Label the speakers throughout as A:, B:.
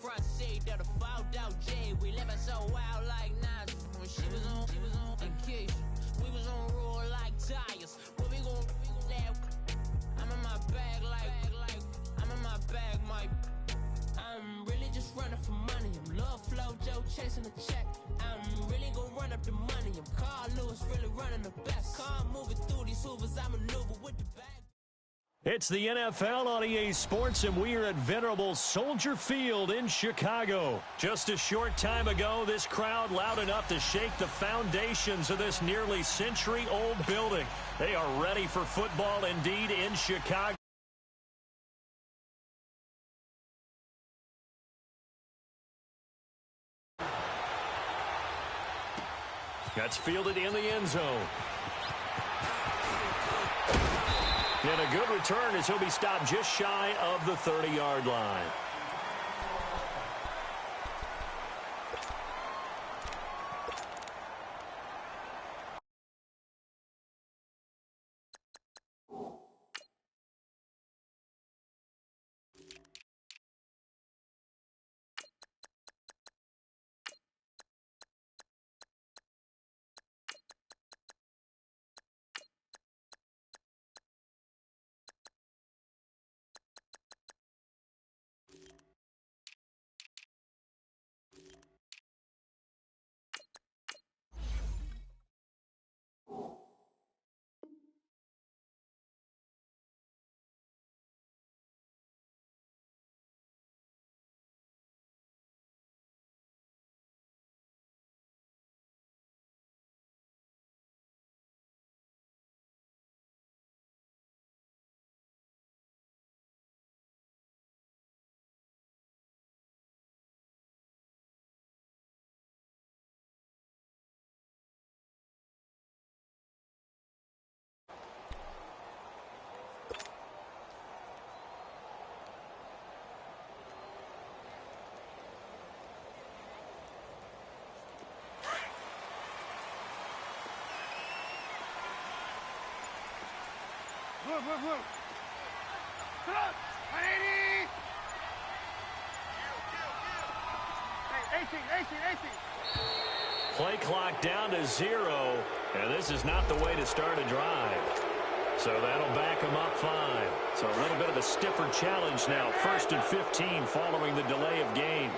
A: front seat of the fouled out J. We living so wild like Nas. When she was on and Keisha, we was on roll like tires. What we gon' laugh? I'm in my bag like I'm in my bag, Mike. I'm really just running for money. I'm love flow Joe chasing the check. I'm really gonna run up the money. I'm Carl Lewis, really running the best. Car moving through these hoovers, I maneuver with the bag.
B: It's the NFL on EA Sports, and we are at venerable Soldier Field in Chicago. Just a short time ago, this crowd loud enough to shake the foundations of this nearly century-old building. They are ready for football indeed in Chicago. That's fielded in the end zone. And a good return as he'll be stopped just shy of the 30-yard line.
C: Move. Front, 180. Hey, 18.
B: Play clock down to 0, and this is not the way to start a drive. So that'll back them up 5. So a little bit of a stiffer challenge now. 1st and 15 following the delay of game.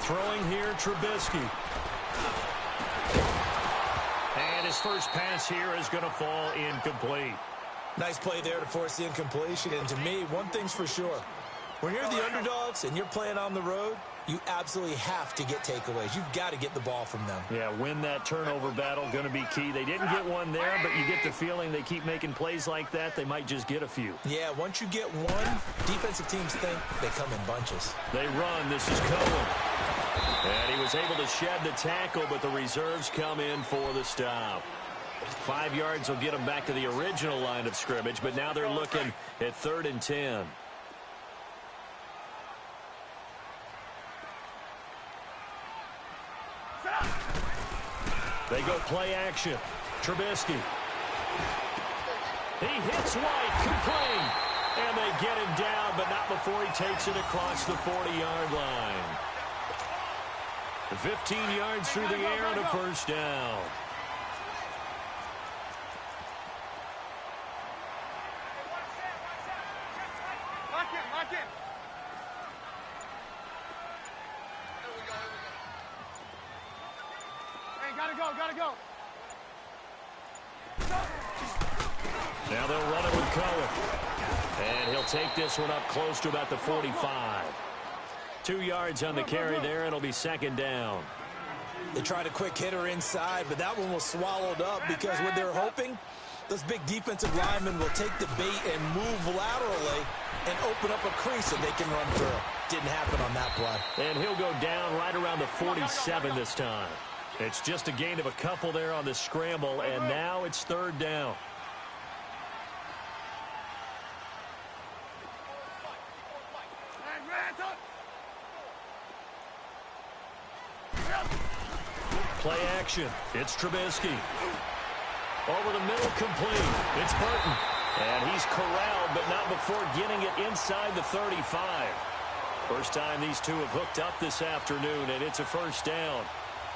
B: Throwing here, Trubisky. And his first pass here is going to fall incomplete.
D: Nice play there to force the incompletion. And to me, one thing's for sure. When you're the underdogs and you're playing on the road, you absolutely have to get takeaways. You've got to get the ball from them.
B: Yeah, win that turnover battle, going to be key. They didn't get one there, but you get the feeling they keep making plays like that, they might just get a few.
D: Yeah, once you get one, defensive teams think they come in bunches.
B: They run. This is Cohen. And he was able to shed the tackle, but the reserves come in for the stop. 5 yards will get them back to the original line of scrimmage, but now they're looking at 3rd and 10. They go play action. Trubisky. He hits White, complete. And they get him down, but not before he takes it across the 40-yard line. 15 yards through the air and a first down.
C: Lock in. Hey, gotta go.
B: Now they'll run it with Cohen. And he'll take this one up close to about the 45. 2 yards on the carry there, and it'll be 2nd down.
D: They tried a quick hitter inside, but that one was swallowed up because what they're hoping, those big defensive linemen will take the bait and move laterally and open up a crease that they can run through. Didn't happen on that play.
B: And he'll go down right around the 47 this time. It's just a gain of a couple there on the scramble, and now it's 3rd down. Play action. It's Trubisky. Over the middle, complete. It's Burton. And he's corralled, but not before getting it inside the 35. First time these two have hooked up this afternoon, and it's a first down.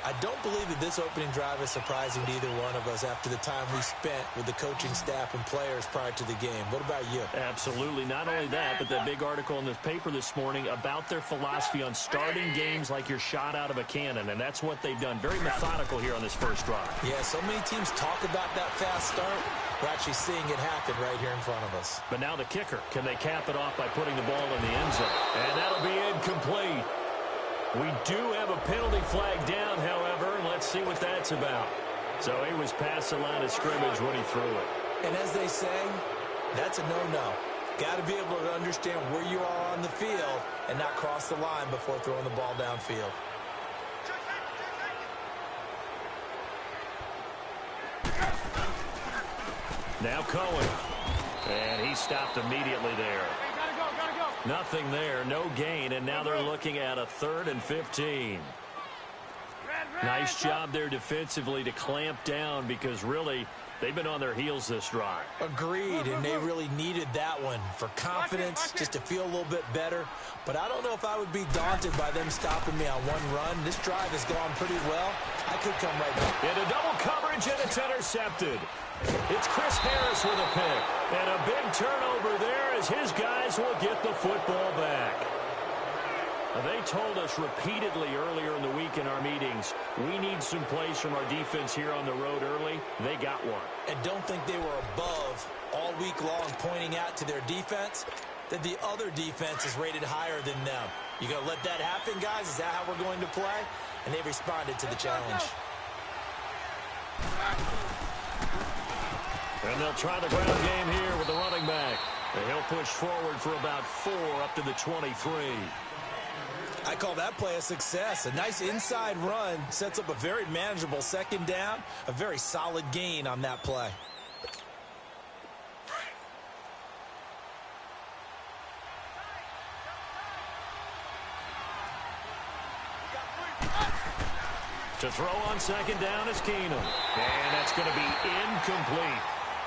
D: I don't believe that this opening drive is surprising to either one of us after the time we spent with the coaching staff and players prior to the game. What about you?
B: Absolutely. Not only that, but that big article in the paper this morning about their philosophy on starting games like you're shot out of a cannon, and that's what they've done. Very methodical here on this first drive.
D: Yeah, so many teams talk about that fast start. We're actually seeing it happen right here in front of us.
B: But now the kicker. Can they cap it off by putting the ball in the end zone? And that'll be incomplete. We do have a penalty flag down, however, and let's see what that's about. So he was past the line of scrimmage when he threw it.
D: And as they say, that's a no-no. Got to be able to understand where you are on the field and not cross the line before throwing the ball downfield.
B: Now Cohen. And he stopped immediately there.
C: Gotta go.
B: Nothing there, no gain, and now they're looking at a 3rd and 15. Nice job there defensively to clamp down because really they've been on their heels this drive.
D: Agreed, and they really needed that one for confidence, just to feel a little bit better. But I don't know if I would be daunted by them stopping me on one run. This drive has gone pretty well. I could come right back.
B: Into double coverage, and it's intercepted. It's Chris Harris with a pick. And a big turnover there as his guys will get the football back. Now, they told us repeatedly earlier in the week in our meetings, we need some plays from our defense here on the road early. They got one.
D: And don't think they were above all week long pointing out to their defense that the other defense is rated higher than them. You going to let that happen, guys? Is that how we're going to play? And they responded to the challenge.
B: And they'll try the ground game here with the running back. And he'll push forward for about 4 up to the 23.
D: I call that play a success. A nice inside run sets up a very manageable second down. A very solid gain on that play.
B: To throw on second down is Keenum. And that's going to be incomplete.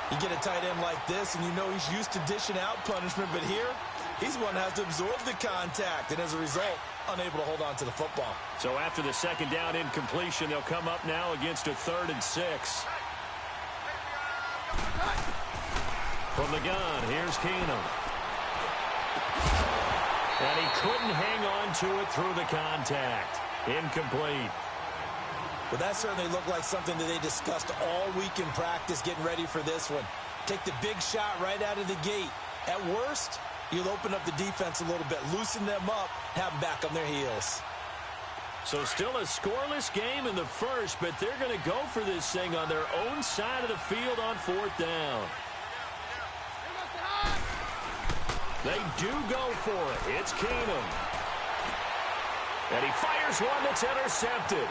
D: You get a tight end like this, and you know he's used to dishing out punishment, but here, he's one that has to absorb the contact, and as a result, unable to hold on to the football.
B: So after the second down incompletion, they'll come up now against a 3rd and 6. From the gun, here's Keenum. And he couldn't hang on to it through the contact. Incomplete.
D: Well, that certainly looked like something that they discussed all week in practice getting ready for this one. Take the big shot right out of the gate. At worst, you'll open up the defense a little bit, loosen them up, have them back on their heels.
B: So still a scoreless game in the first, but they're going to go for this thing on their own side of the field on 4th down. They do go for it. It's Keenum. And he fires one that's intercepted.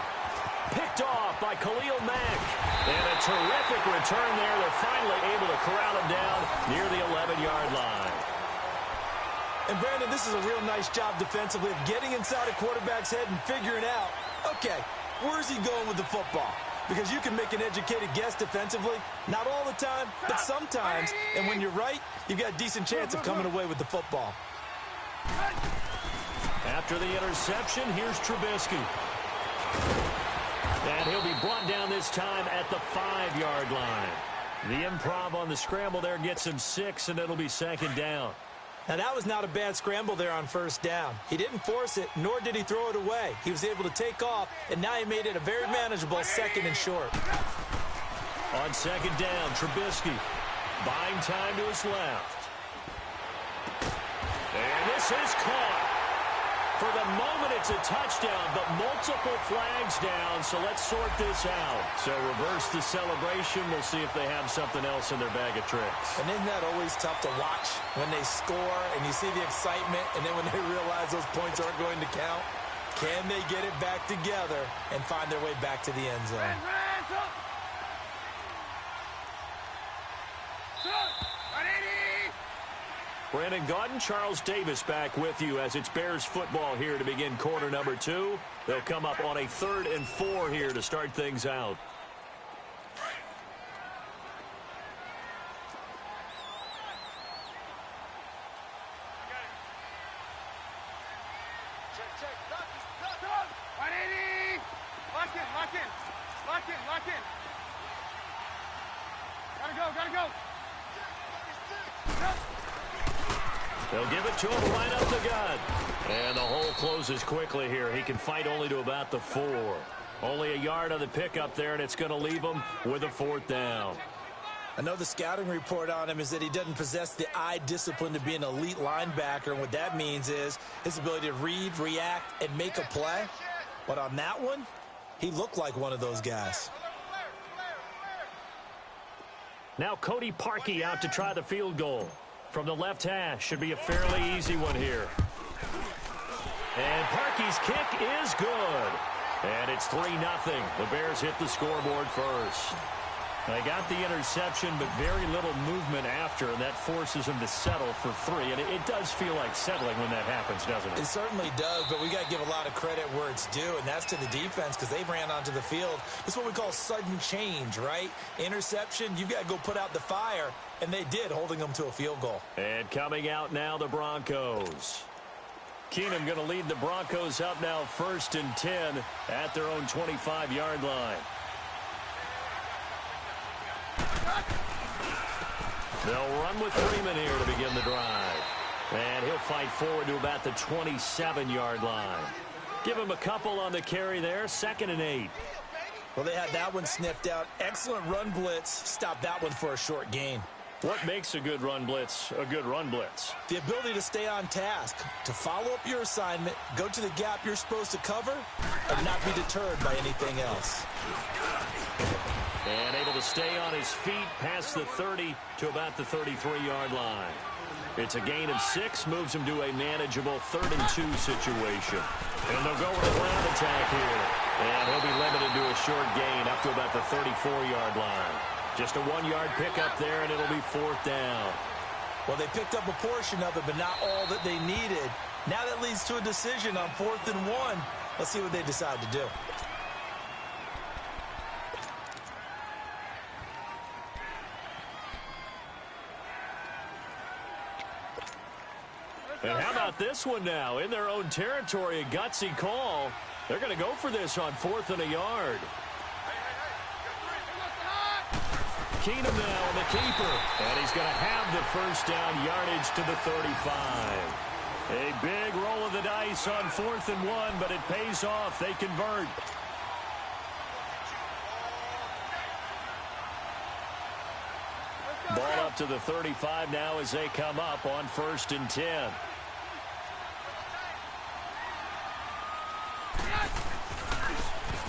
B: Picked off by Khalil Mack. And a terrific return there. They're finally able to corral him down near the 11-yard line.
D: And, Brandon, this is a real nice job defensively of getting inside a quarterback's head and figuring out, okay, where's he going with the football? Because you can make an educated guess defensively. Not all the time, but sometimes. And when you're right, you've got a decent chance of coming away with the football.
B: After the interception, here's Trubisky. And he'll be brought down this time at the 5-yard line. The improv on the scramble there gets him 6, and it'll be second down.
D: Now, that was not a bad scramble there on first down. He didn't force it, nor did he throw it away. He was able to take off, and now he made it a very manageable 2nd and short.
B: On second down, Trubisky buying time to his left. And this is caught. For the moment, it's a touchdown, but multiple flags down, so let's sort this out. So reverse the celebration. We'll see if they have something else in their bag of tricks.
D: And isn't that always tough to watch when they score and you see the excitement, and then when they realize those points aren't going to count? Can they get it back together and find their way back to the end zone?
B: Brandon Gaudin, Charles Davis back with you as it's Bears football here to begin quarter number 2. They'll come up on a 3rd and 4 here to start things out.
C: Gotta go.
B: They'll give it to him right up the gut. And the hole closes quickly here. He can fight only to about the 4. Only a yard on the pickup there, and it's going to leave him with a 4th down.
D: I know the scouting report on him is that he doesn't possess the eye discipline to be an elite linebacker, and what that means is his ability to read, react, and make a play. But on that one, he looked like one of those guys.
B: Now Cody Parkey out to try the field goal. From the left hash, should be a fairly easy one here. And Parkey's kick is good. And it's 3-0. The Bears hit the scoreboard first. They got the interception, but very little movement after, and that forces them to settle for 3. And it does feel like settling when that happens, doesn't it?
D: It certainly does, but we got to give a lot of credit where it's due, and that's to the defense because they ran onto the field. This is what we call sudden change, right? Interception, you've got to go put out the fire, and they did, holding them to a field goal.
B: And coming out now, the Broncos. Keenum going to lead the Broncos up now 1st and 10 at their own 25-yard line. They'll run with Freeman here to begin the drive. And he'll fight forward to about the 27-yard line. Give him a couple on the carry there, 2nd and 8.
D: Well, they had that one sniffed out. Excellent run blitz. Stop that one for a short gain.
B: What makes a good run blitz a good run blitz?
D: The ability to stay on task, to follow up your assignment, go to the gap you're supposed to cover, and not be deterred by anything else.
B: And able to stay on his feet past the 30 to about the 33-yard line. It's a gain of 6, moves him to a manageable 3rd and 2 situation. And they'll go with a ground attack here. And he'll be limited to a short gain up to about the 34-yard line. Just a 1-yard pickup there, and it'll be 4th down.
D: Well, they picked up a portion of it, but not all that they needed. Now that leads to a decision on 4th and 1. Let's see what they decide to do.
B: And how about this one now? In their own territory, a gutsy call. They're going to go for this on 4th and a yard. Keenum now on the keeper. And he's going to have the 1st down, yardage to the 35. A big roll of the dice on 4th and 1, but it pays off. They convert. Ball up to the 35 now as they come up on 1st and 10.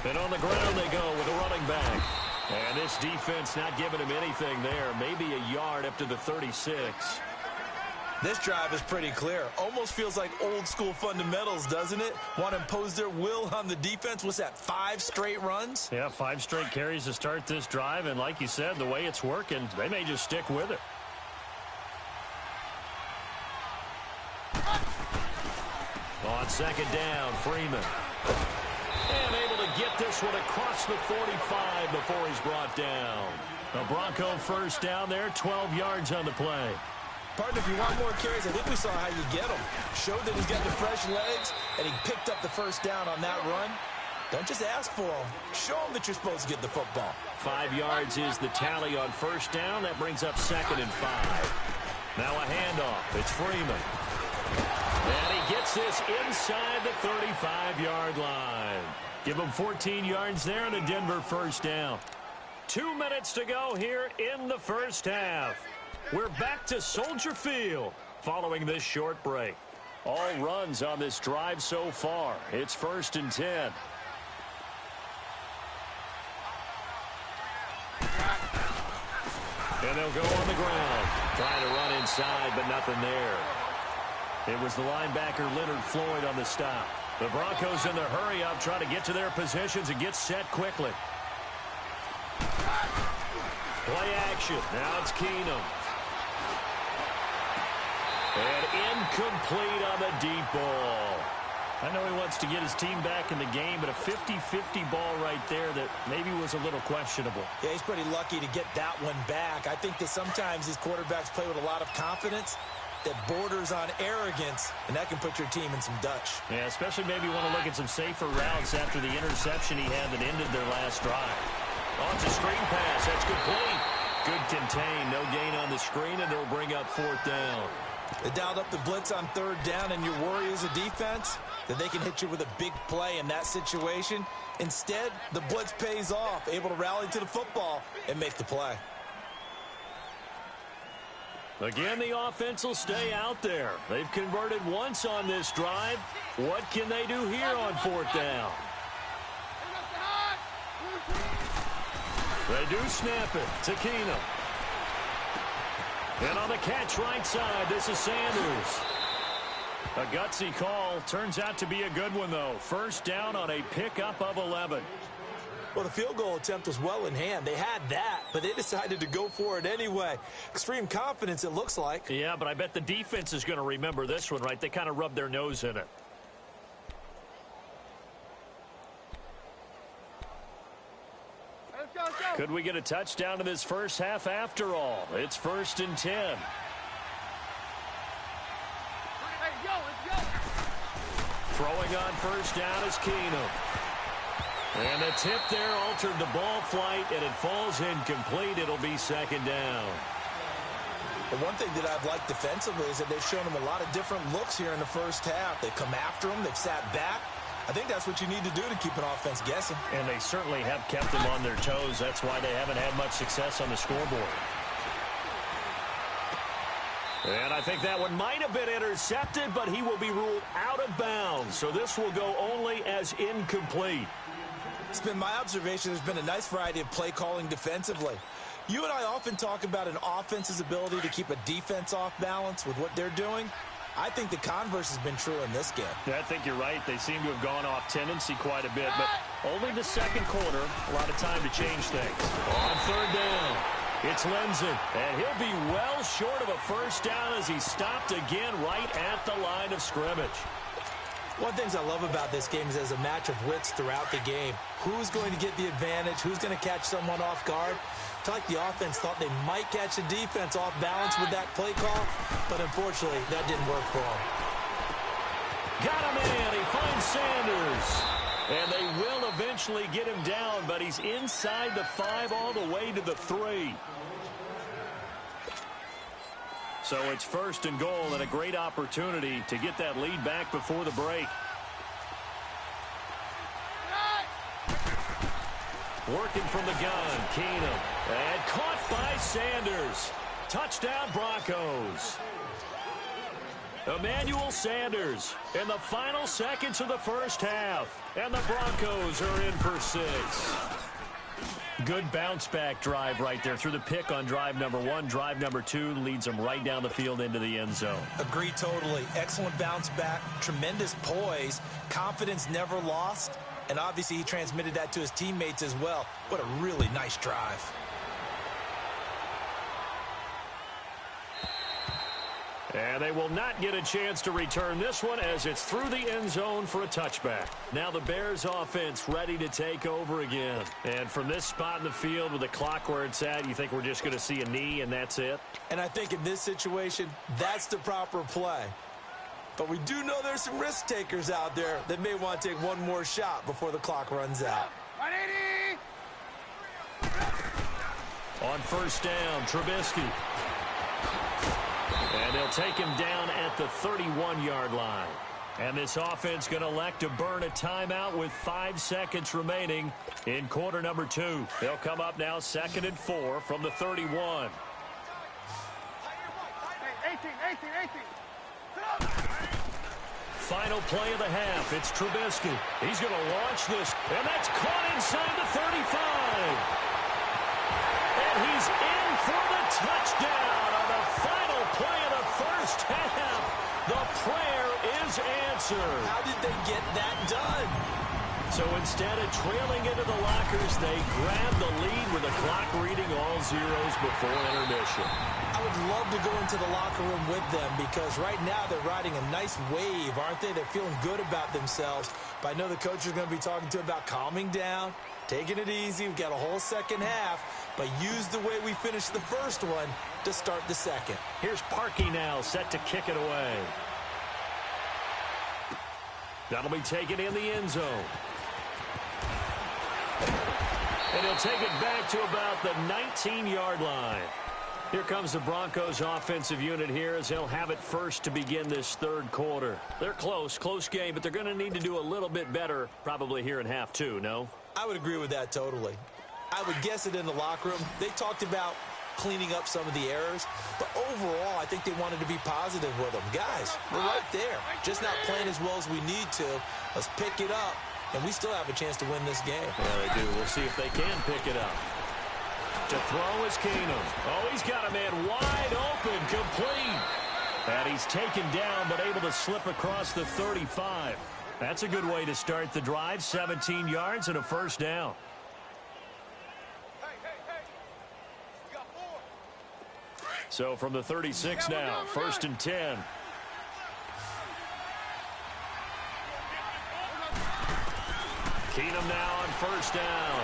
B: And on the ground they go with a running back. And this defense not giving him anything there. Maybe a yard up to the 36.
D: This drive is pretty clear. Almost feels like old school fundamentals, doesn't it? Want to impose their will on the defense. What's that, 5 straight runs?
B: Yeah, 5 straight carries to start this drive. And like you said, the way it's working, they may just stick with it. On 2nd down, Freeman. And able to get this one across the 45 before he's brought down. A Bronco 1st down there, 12 yards on the play.
D: Partner, if you want more carries, I think we saw how you get them. Showed that he's got the fresh legs, and he picked up the 1st down on that run. Don't just ask for them. Show them that you're supposed to get the football.
B: 5 yards is the tally on 1st down. That brings up 2nd and 5. Now a handoff. It's Freeman. And he gets this inside the 35-yard line. Give him 14 yards there and a Denver 1st down. 2 minutes to go here in the 1st half. We're back to Soldier Field following this short break. All runs on this drive so far. It's 1st and 10. And they'll go on the ground. Trying to run inside, but nothing there. It was the linebacker Leonard Floyd on the stop. The Broncos in their hurry up, trying to get to their positions and get set quickly. Play action. Now it's Keenum. Incomplete on the deep ball. I know he wants to get his team back in the game, but a 50-50 ball right there that maybe was a little questionable.
D: Yeah, he's pretty lucky to get that one back. I think that sometimes these quarterbacks play with a lot of confidence that borders on arrogance, and that can put your team in some Dutch.
B: Yeah, especially maybe want to look at some safer routes after the interception he had that ended their last drive. Oh, it's a screen pass. That's complete. Good contain. No gain on the screen, and it'll bring up 4th down.
D: They dialed up the blitz on 3rd down, and your worry as a defense that they can hit you with a big play in that situation. Instead, the blitz pays off, able to rally to the football and make the play.
B: Again, the offense will stay out there. They've converted once on this drive. What can they do here on 4th down? They do snap it to Keenum. And on the catch right side, this is Sanders. A gutsy call. Turns out to be a good one, though. 1st down on a pickup of 11.
D: Well, the field goal attempt was well in hand. They had that, but they decided to go for it anyway. Extreme confidence, it looks like.
B: Yeah, but I bet the defense is going to remember this one, right? They kind of rubbed their nose in it.
C: Let's go, let's go.
B: Could we get a touchdown in this first half after all? It's 1st and 10.
C: Hey, go, let's go.
B: Throwing on 1st down is Keenum. And the tip there altered the ball flight, and it falls incomplete. It'll be 2nd down.
D: The one thing that I've liked defensively is that they've shown them a lot of different looks here in the first half. They've come after them. They've sat back. I think that's what you need to do to keep an offense guessing.
B: And they certainly have kept them on their toes. That's why they haven't had much success on the scoreboard. And I think that one might have been intercepted, but he will be ruled out of bounds. So this will go only as incomplete.
D: It's been my observation there's been a nice variety of play calling defensively. You and I often talk about an offense's ability to keep a defense off balance with what they're doing. I think the converse has been true in this game.
B: Yeah, I think you're right. They seem to have gone off tendency quite a bit, but only the 2nd quarter, a lot of time to change things. On 3rd down, it's Lindsey, and he'll be well short of a 1st down as he stopped again right at the line of scrimmage.
D: One of the things I love about this game is there's a match of wits throughout the game. Who's going to get the advantage? Who's going to catch someone off guard? I feel like the offense thought they might catch the defense off balance with that play call, but unfortunately, that didn't work for them.
B: Got him in. He finds Sanders. And they will eventually get him down, but he's inside the 5 all the way to the 3. So it's 1st and goal and a great opportunity to get that lead back before the break. Working from the gun, Keenum. And caught by Sanders. Touchdown, Broncos. Emmanuel Sanders in the final seconds of the first half. And the Broncos are in for 6. Good bounce-back drive right there through the pick on drive number 1. Drive number 2 leads them right down the field into the end zone.
D: Agree totally. Excellent bounce back, tremendous poise, confidence never lost, and obviously he transmitted that to his teammates as well. What a really nice drive.
B: And they will not get a chance to return this one as it's through the end zone for a touchback. Now the Bears offense ready to take over again. And from this spot in the field with the clock where it's at, you think we're just going to see a knee and that's it?
D: And I think in this situation, that's the proper play. But we do know there's some risk takers out there that may want to take one more shot before the clock runs out.
C: 180!
B: On 1st down, Trubisky. And they'll take him down at the 31-yard line. And this offense going to elect to burn a timeout with 5 seconds remaining in quarter number 2. They'll come up now 2nd and 4 from the 31.
C: 18.
B: Final play of the half. It's Trubisky. He's going to launch this, and that's caught inside the 35. And he's in for the touchdown on the final play of the first half. The prayer is answered.
D: How did they get that done?
B: So instead of trailing into the lockers, they grab the lead with the clock reading all zeros before intermission.
D: I would love to go into the locker room with them because right now they're riding a nice wave, aren't they? They're feeling good about themselves. But I know the coach is going to be talking to them about calming down, taking it easy. We've got a whole second half, but use the way we finished the first one to start the second.
B: Here's Parkey now, set to kick it away. That'll be taken in the end zone. And he'll take it back to about the 19-yard line. Here comes the Broncos offensive unit here as they'll have it first to begin this third quarter. They're close game, but they're going to need to do a little bit better probably here in half two, no?
D: I would agree with that totally. I would guess it in the locker room. They talked about cleaning up some of the errors, but overall, I think they wanted to be positive with them. Guys, we're right there. Just not playing as well as we need to. Let's pick it up, and we still have a chance to win this game.
B: Yeah, they do. We'll see if they can pick it up. To throw is Keenum. Oh, he's got a man wide open, complete. And he's taken down, but able to slip across the 35. That's a good way to start the drive. 17 yards and a first down.
C: You got 4.
B: So from the 36 now, first and 10. Keenum now on first down.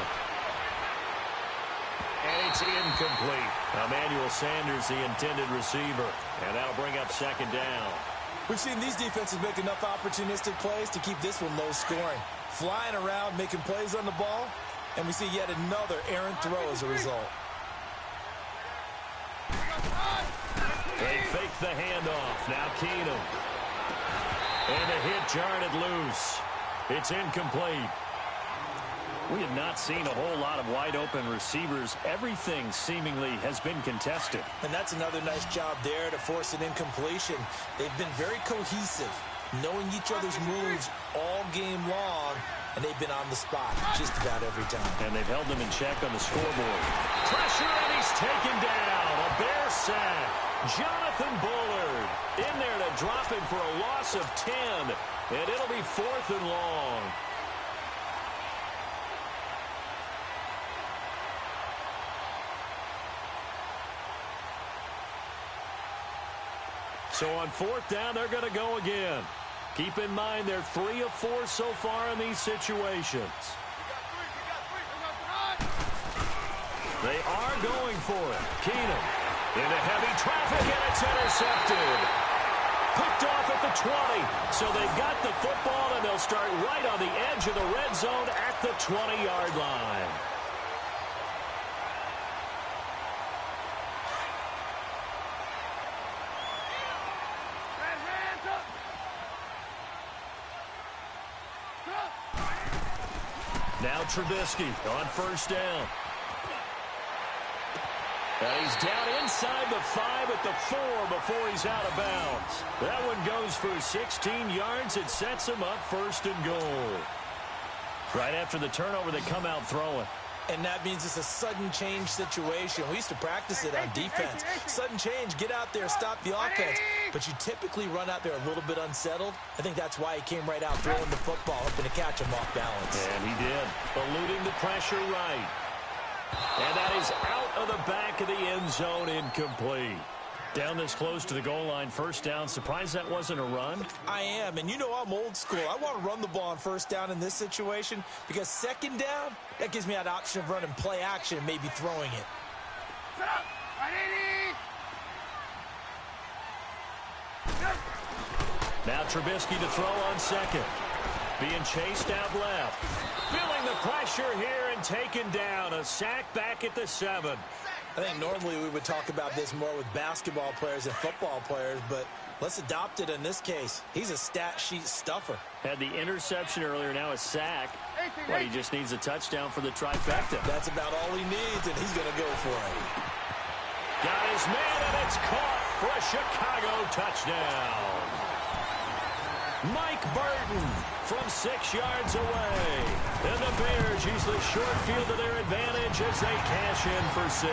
B: And it's incomplete. Emmanuel Sanders, the intended receiver. And that'll bring up second down.
D: We've seen these defenses make enough opportunistic plays to keep this one low scoring. Flying around, making plays on the ball, and we see yet another errant throw as a result.
B: They fake the handoff. Now Keenum. And a hit jarred it loose. It's incomplete. We have not seen a whole lot of wide-open receivers. Everything seemingly has been contested.
D: And that's another nice job there to force an incompletion. They've been very cohesive, knowing each other's moves all game long, and they've been on the spot just about every time.
B: And they've held them in check on the scoreboard. Pressure, and he's taken down. A Bear sack. Jonathan Bullard in there to drop him for a loss of 10. And it'll be 4th and long. So on 4th down, they're going to go again. Keep in mind they're 3 of 4 so far in these situations. They are going for it. Keenum into heavy traffic, and it's intercepted. Picked off at the 20. So they've got the football, and they'll start right on the edge of the red zone at the 20-yard line. Now Trubisky on first down. And he's down inside the 5 at the 4 before he's out of bounds. That one goes for 16 yards. It sets him up first and goal. Right after the turnover, they come out throwing.
D: And that means it's a sudden change situation. We used to practice it on defense. Sudden change, get out there, stop the offense. But you typically run out there a little bit unsettled. I think that's why he came right out throwing the football, hoping to catch him off balance.
B: And he did. Eluding the pressure right. And that is out of the back of the end zone, incomplete. Down this close to the goal line, first down. Surprised that wasn't a run?
D: I am, and you know I'm old school. I want to run the ball on first down in this situation because second down, that gives me that option of running play action and maybe throwing it.
C: Set up.
B: Now Trubisky to throw on second. Being chased out left. Feeling the pressure here and taken down. A sack back at the 7.
D: I think normally we would talk about this more with basketball players and football players, but let's adopt it in this case. He's a stat sheet stuffer.
B: Had the interception earlier, now a sack. Well, he just needs a touchdown for the trifecta.
D: That's about all he needs, and he's going to go for it.
B: Got his man, and it's caught for a Chicago touchdown. Mike Burton from 6 yards away. And the Bears use the short field to their advantage as they cash in for 6.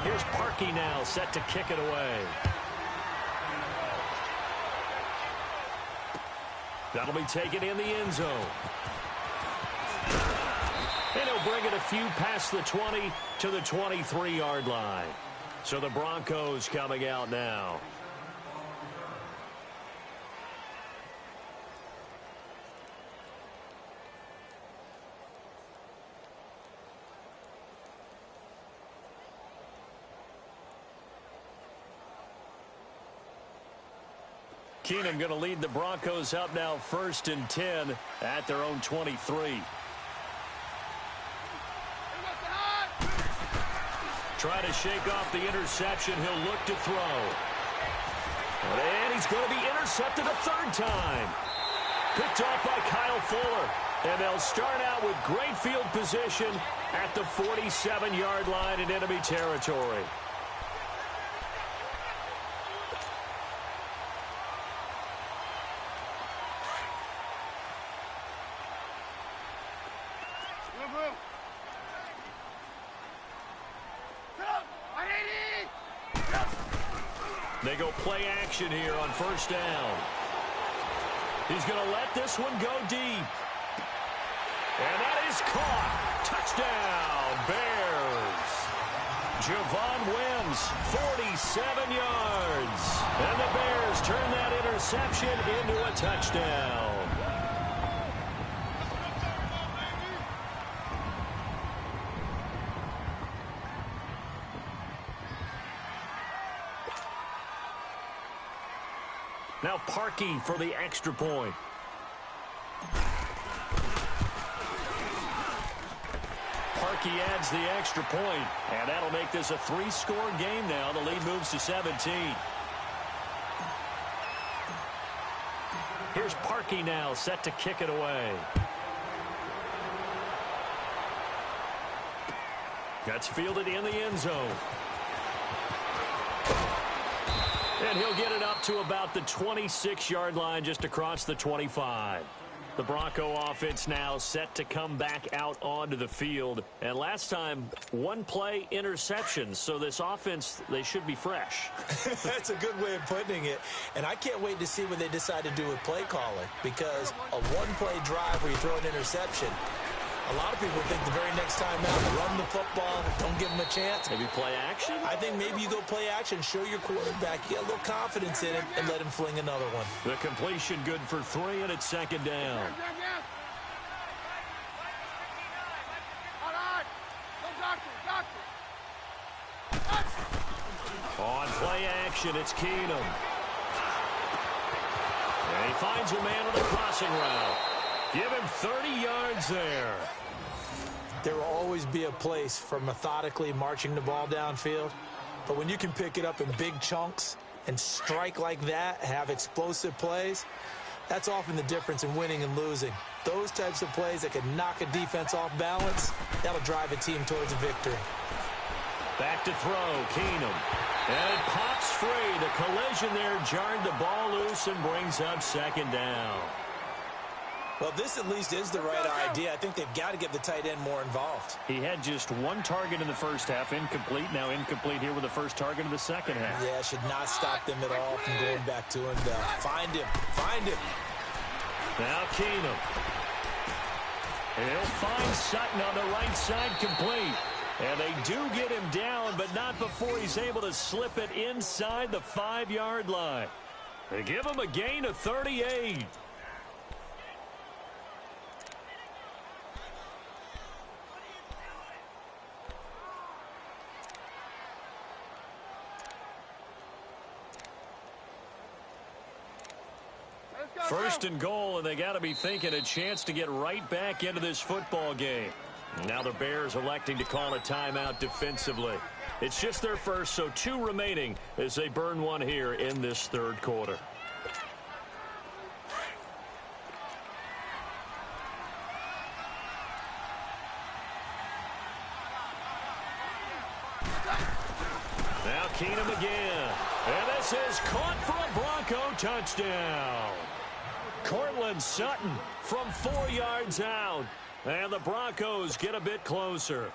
B: Here's Parkey now, set to kick it away. That'll be taken in the end zone. And he'll bring it a few past the 20 to the 23-yard line. So the Broncos coming out now. Keenum going to lead the Broncos up now 1st and 10 at their own 23. Try to shake off the interception. He'll look to throw. And he's going to be intercepted a 3rd time. Picked off by Kyle Fuller. And they'll start out with great field position at the 47-yard line in enemy territory. They go play action here on 1st down. He's going to let this one go deep. And that is caught. Touchdown, Bears. Javon Wims, 47 yards. And the Bears turn that interception into a touchdown. Now Parkey for the extra point. Parkey adds the extra point, and that'll make this a 3-score game now. The lead moves to 17. Here's Parkey now, set to kick it away. That's fielded in the end zone. And he'll get it up to about the 26-yard line, just across the 25. The Bronco offense now set to come back out onto the field. And last time, 1-play interceptions. So this offense, they should be fresh.
D: That's a good way of putting it. And I can't wait to see what they decide to do with play calling. Because a 1-play drive where you throw an interception, a lot of people think the very next time out, run the football, don't give them a chance.
B: Maybe play action?
D: I think maybe you go play action, show your quarterback, get a little confidence in him, and let him fling another one.
B: The completion good for 3, and it's 2nd down. On play action, it's Keenum. And he finds a man on the crossing route. Give him 30 yards there.
D: There will always be a place for methodically marching the ball downfield. But when you can pick it up in big chunks and strike like that, have explosive plays, that's often the difference in winning and losing. Those types of plays that can knock a defense off balance, that'll drive a team towards a victory.
B: Back to throw, Keenum. And it pops free. The collision there jarred the ball loose and brings up 2nd down.
D: Well, this at least is the right idea. I think they've got to get the tight end more involved.
B: He had just 1 target in the first half, incomplete. Now incomplete here with the first target of the second half.
D: Yeah, should not stop them at all from going back to him. Find him.
B: Now Keenum. He'll find Sutton on the right side, complete. And they do get him down, but not before he's able to slip it inside the 5-yard line. They give him a gain of 38. First and goal, and they got to be thinking a chance to get right back into this football game. Now the Bears electing to call a timeout defensively. It's just their first, so 2 remaining as they burn one here in this 3rd quarter. Now Keenum again. And this is caught for a Bronco touchdown. Cortland Sutton from 4 yards out. And the Broncos get a bit closer.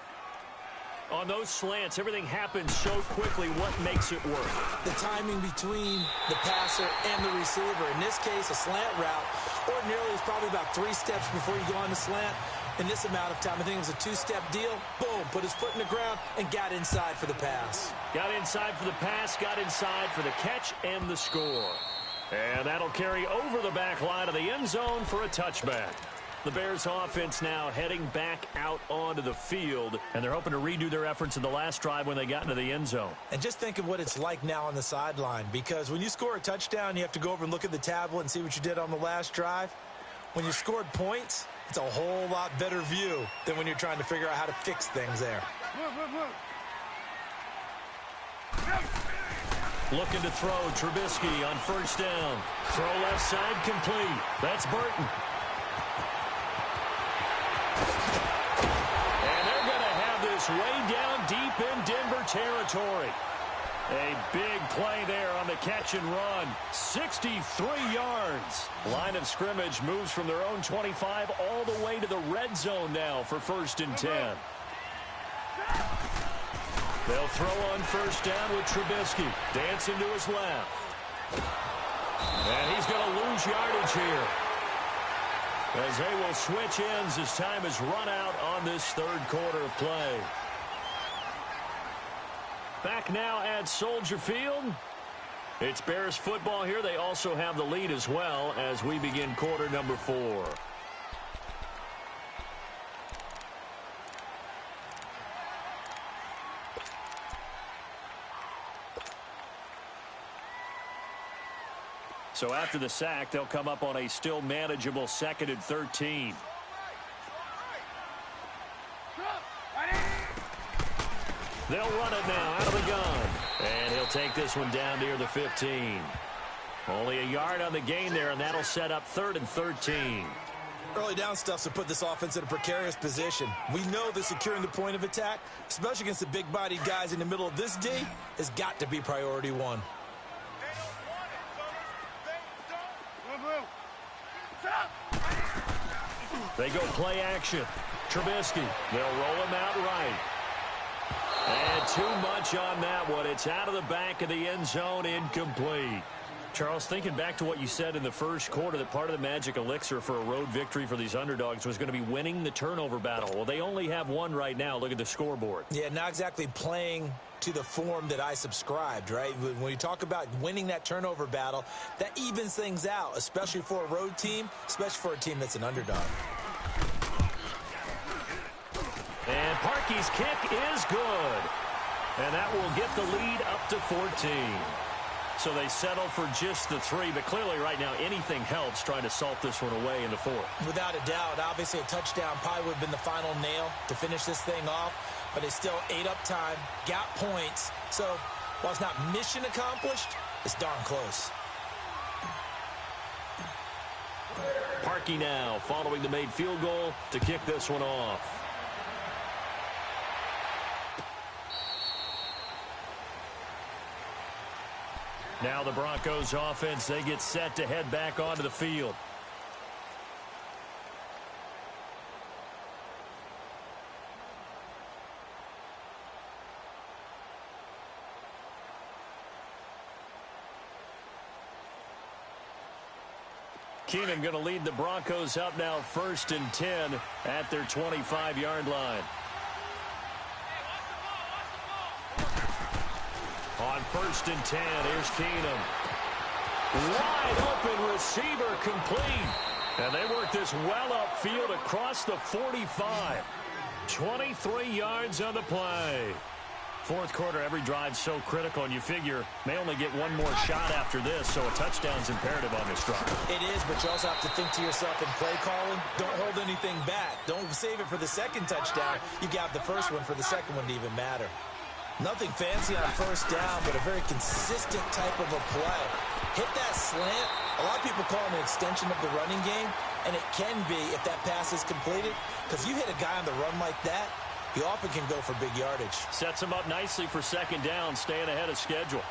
B: On those slants, everything happens so quickly. What makes it work?
D: The timing between the passer and the receiver. In this case, a slant route. Ordinarily, it's probably about 3 steps before you go on the slant. in this amount of time. I think it was a two-step deal. Boom, put his foot in the ground and got inside for the pass.
B: Got inside for the pass, got inside for the catch and the score. And that'll carry over the back line of the end zone for a touchback. The Bears offense now heading back out onto the field, and they're hoping to redo their efforts in the last drive when they got into the end zone.
D: And just think of what it's like now on the sideline, because when you score a touchdown, you have to go over and look at the tablet and see what you did on the last drive. When you scored points, it's a whole lot better view than when you're trying to figure out how to fix things there.
B: Looking to throw, Trubisky on first down. Throw left side complete. That's Burton. And they're going to have this way down deep in Denver territory. A big play there on the catch and run. 63 yards. Line of scrimmage moves from their own 25 all the way to the red zone now for 1st and 10. They'll throw on first down with Trubisky. Dancing to his left. And he's going to lose yardage here, as they will switch ends as time is run out on this third quarter of play. Back now at Soldier Field. It's Bears football here. They also have the lead as well as we begin quarter number 4. So after the sack, they'll come up on a still manageable 2nd and 13. They'll run it now out of the gun. And he'll take this one down near the 15. Only a yard on the gain there, and that'll set up 3rd and 13.
D: Early down stuff to put this offense in a precarious position. We know that securing the point of attack, especially against the big-bodied guys in the middle of this D, has got to be priority 1.
B: They go play action. Trubisky. They'll roll him out right. And too much on that one. It's out of the back of the end zone, incomplete. Charles, thinking back to what you said in the first quarter, that part of the magic elixir for a road victory for these underdogs was going to be winning the turnover battle. Well, they only have one right now. Look at the scoreboard.
D: Yeah, not exactly playing to the form that I subscribed, right? When you talk about winning that turnover battle, that evens things out, especially for a road team, especially for a team that's an underdog.
B: And Parkey's kick is good. And that will get the lead up to 14. So they settle for just the 3, but clearly right now anything helps trying to salt this one away in the 4th.
D: Without a doubt, obviously a touchdown probably would have been the final nail to finish this thing off, but it's still ate up time, got points. So while it's not mission accomplished, it's darn close.
B: Parkey now following the made field goal to kick this one off. Now the Broncos offense, they get set to head back onto the field. Keenan going to lead the Broncos up now 1st and 10 at their 25-yard line. On 1st and 10, here's Keenum. Wide open receiver complete. And they work this well upfield across the 45. 23 yards on the play. 4th quarter, every drive so critical, and you figure may only get one more shot after this, so a touchdown's imperative on this drive.
D: It is, but you also have to think to yourself in play calling, don't hold anything back. Don't save it for the second touchdown. You got the first one for the second one to even matter. Nothing fancy on first down, but a very consistent type of a play. Hit that slant. A lot of people call it an extension of the running game, and it can be if that pass is completed, because you hit a guy on the run like that, he often can go for big yardage.
B: Sets him up nicely for second down, staying ahead of schedule.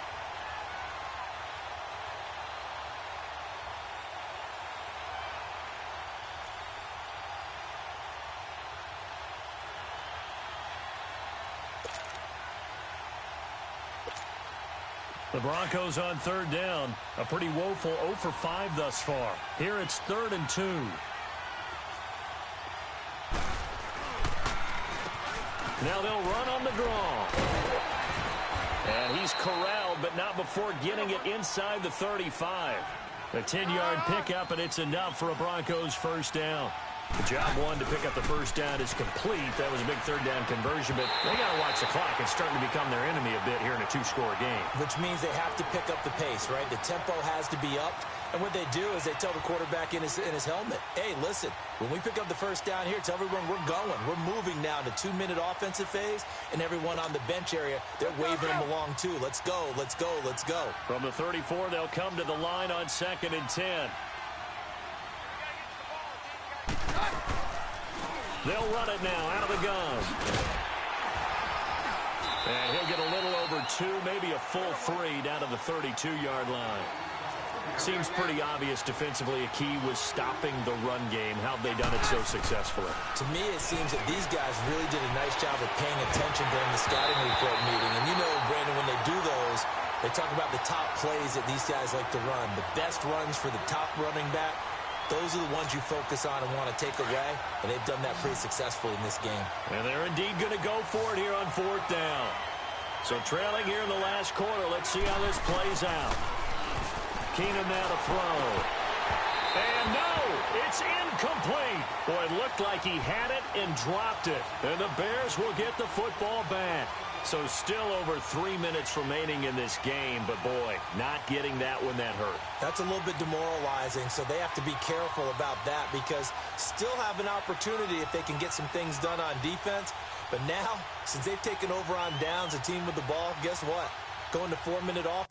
B: The Broncos on 3rd down. A pretty woeful 0 for 5 thus far. Here it's 3rd and 2. Now they'll run on the draw. And he's corralled, but not before getting it inside the 35. A 10-yard pickup, and it's enough for a Broncos first down. The job one to pick up the first down is complete. That was a big third-down conversion, but they got to watch the clock. It's starting to become their enemy a bit here in a two-score game.
D: Which means they have to pick up the pace, right? The tempo has to be upped. And what they do is they tell the quarterback in his helmet, hey, listen, when we pick up the first down here, tell everyone we're going. We're moving now to 2-minute offensive phase, and everyone on the bench area, they're waving them along too. Let's go, let's go, let's go.
B: From the 34, they'll come to the line on 2nd and 10. They'll run it now out of the gun. And he'll get a little over 2, maybe a full 3 down to the 32-yard line. Seems pretty obvious defensively a key was stopping the run game. How have they done it so successfully?
D: To me, it seems that these guys really did a nice job of paying attention during the scouting report meeting. And you know, Brandon, when they do those, they talk about the top plays that these guys like to run. The best runs for the top running back, those are the ones you focus on and want to take away. And they've done that pretty successfully in this game.
B: And they're indeed going to go for it here on 4th down. So trailing here in the last quarter, let's see how this plays out. Keenum now to throw. And no, it's incomplete. Boy, it looked like he had it and dropped it. And the Bears will get the football back. So still over 3 minutes remaining in this game, but boy, not getting that when that hurt.
D: That's a little bit demoralizing, so they have to be careful about that because still have an opportunity if they can get some things done on defense. But now, since they've taken over on downs, a team with the ball, guess what? Going to 4-minute off.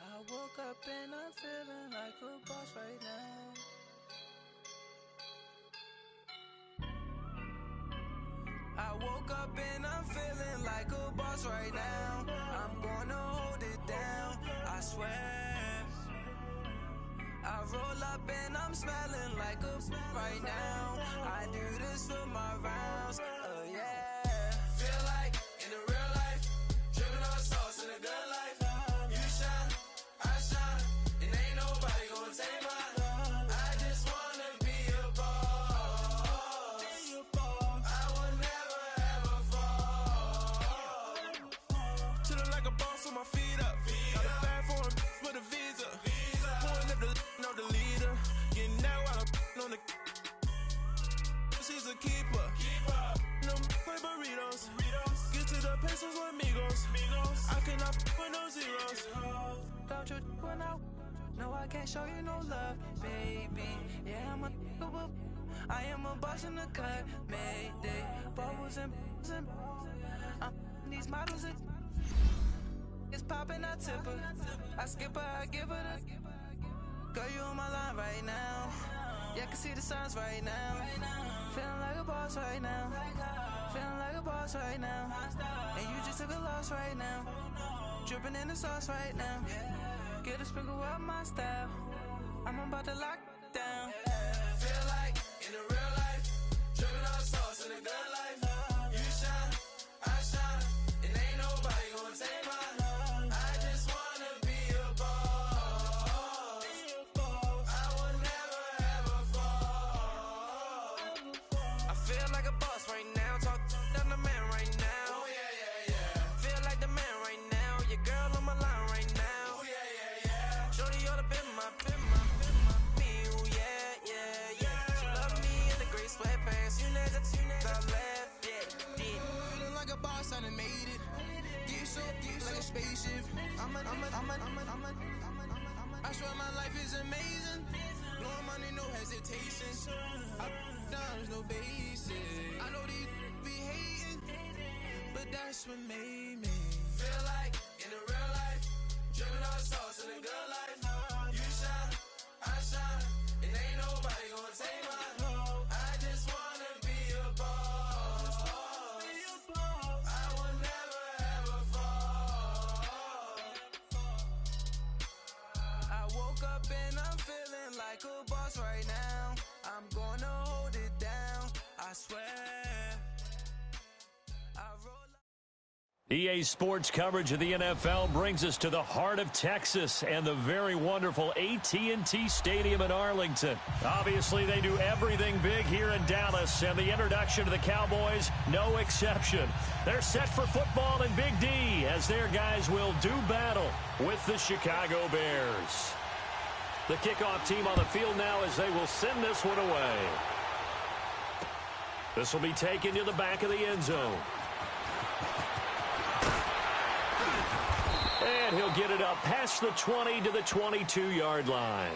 A: I woke up and I'm feeling like a boss right now. I woke up and I'm feeling like a boss right now. I'm gonna hold it down, I swear. I roll up and I'm smelling like a right now. I do this for my rounds, yeah. Feel like in the real life, dripping on sauce in a good life. You shine, I shine, and ain't nobody gonna take mine. I just wanna be a boss. I will never ever fall. Chillin' like a boss with my feet up. Got a bag for him with a visa. Pulling up the leader. Getting out while I'm on the. She's a keeper. No play burritos. Get to the pesos with amigos. I cannot with no zeros. Don't you when no, I can't show you no love, baby. Yeah, I am a boss in the cut, Mayday. Bubbles and these models it's popping, I tip her. I skip her, I give her the. Girl, you on my line right now. Yeah, I can see the signs right now. Feeling like a boss right now. Feeling like a boss right now. And you just took a loss right now. Dripping in the sauce right now. Get a sprinkle up my style. I'm about to lock down. Feel like in the real life, dripping on sauce in a good life. You shine, I shine, and ain't nobody gonna take mine. I just wanna be a boss. I will never ever fall. I feel like a boss right now. Talk to the man right now. Oh yeah. Feel like the man right now. Your girl on my line right now. Oh yeah. Shorty ought to be my me. Oh yeah. She love me in the gray sweatpants. You never left. Yeah. Feeling like a boss, I done made it. Get so like a spaceship. I swear my life is amazing. Blowing money, no hesitation. I down, no basic. I know these be hating, but that's what made me feel like in the real life, dripping on sauce in a good life. You shine, I shine, and ain't nobody gonna take mine. I just wanna be a boss. I will never ever fall. I woke up and I'm feeling like a boss right now. I'm gonna hold it down,
B: EA Sports coverage of the NFL brings us to the heart of Texas and the very wonderful AT&T Stadium in Arlington. Obviously, they do everything big here in Dallas, and the introduction to the Cowboys, no exception. They're set for football in Big D as their guys will do battle with the Chicago Bears. The kickoff team on the field now as they will send this one away. This will be taken to the back of the end zone. And he'll get it up past the 20 to the 22-yard line.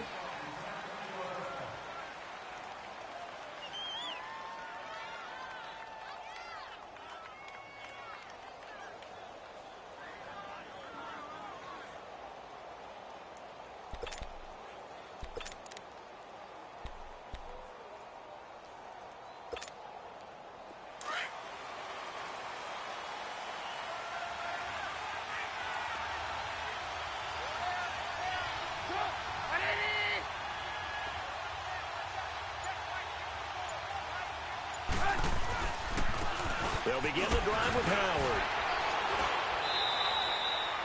B: They'll begin the drive with Howard.